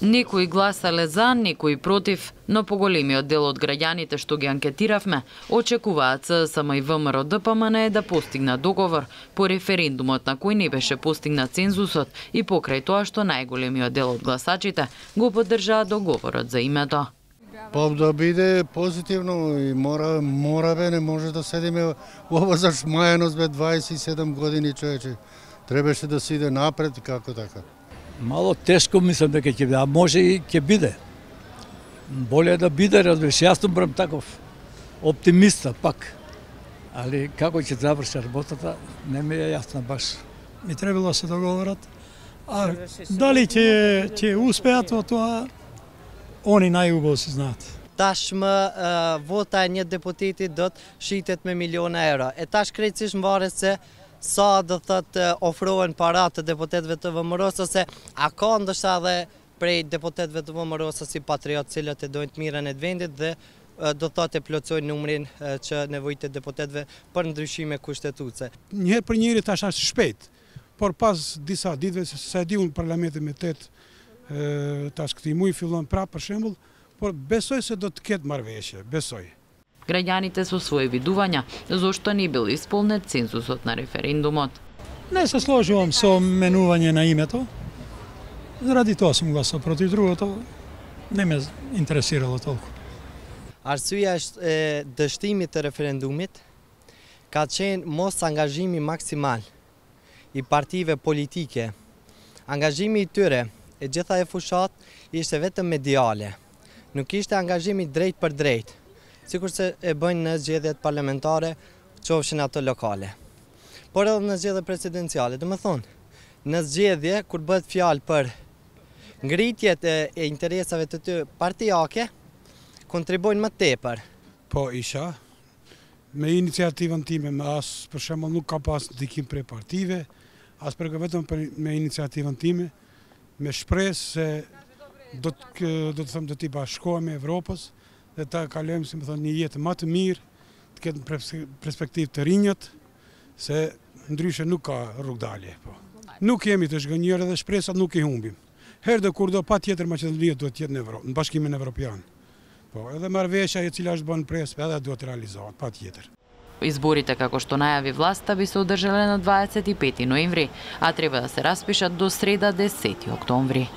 Некои гласале за, некои против, но поголемиот дел од граѓаните што ги анкетиравме очекуваат СДСМ и ВМРО ДПМН да постигнат договор по референдумот на кој не беше постигнат цензусот и покрај тоа што најголемиот дел од гласачите го поддржаат договорот за името. Да биде позитивно и мора бе, не може да седиме ова зашмајаност бе 27 години, човече. Требаше да се иде напред, како така. Мало тешко мислам дека ќе биде, а може и ќе биде. Боле да биде, разбираш, јас сум брам таков оптимиста пак. Али како ќе заврши работата, не ми е јасно баш. Би требало да се договорат. А дали ќе успеат во тоа, они најубаво се знаат. Tashmë vota e një deputeti do të shitet me miliona euro. E tash krejtësisht mvaret se sa do thotë ofrohen para të deputetëve të VMRO-s ose a ka ndoshta edhe prej deputetëve të VMRO-s si patriot cilët e dojnë të mirën e të vendit dhe do thotë e plotësojnë numrin që nevojtë e deputetëve për ndryshime kushtetuese. Njëherë për njëri tash është shpejt, por pas disa ditëve se di unë parlamentin me 8 tash këtij muaj fillon prapë për shembull, por besoj se do të ketë marrëveshje, besoj. Граѓаните со своји видувања зошто не бил исполнет цензусот на референдумот. Не се сложувам со менување на името. Заради тоа сум гласал, против другото не ме интересирало толку. Arsyeja e dështimit të referendumit ka qenë mos angazhimi maksimal i partive politike. Angazhimi i tyre e gjitha e fushat ishte vetëm mediale. Nuk ishte angazhimi drejt për drejt, sikur se e bëjnë në zgjedhjet parlamentare, qofshin ato lokale. Por edhe në zgjedhje presidenciale, do të thonë, në zgjedhje kur bëhet fjalë për ngritjet e interesave të tyre partijake, kontribojnë më tepër. Po isha me iniciativën time, as për shembull nuk ka pas ndikim prej partive, as për vetëm me iniciativën time, me shpresë se do të them do t'i bashkohemi Evropës dhe ta kalojmë, si më thonë, një jetë më të mirë, të ketë perspektivë të rinjët, se ndryshe nuk ka rrugdalje. Po. Nuk jemi të zhgënjur dhe shpresat nuk i humbim. Herë dhe kur do patjetër Maqedonia duhet të jetë në Bashkimin Evropian. Po, edhe marrëveshja e cila është bën presë, edhe duhet të realizohet patjetër. Изборите, како што најави власта, би се одржале на 25 ноември, а треба да се распишат до среда 10 октомври.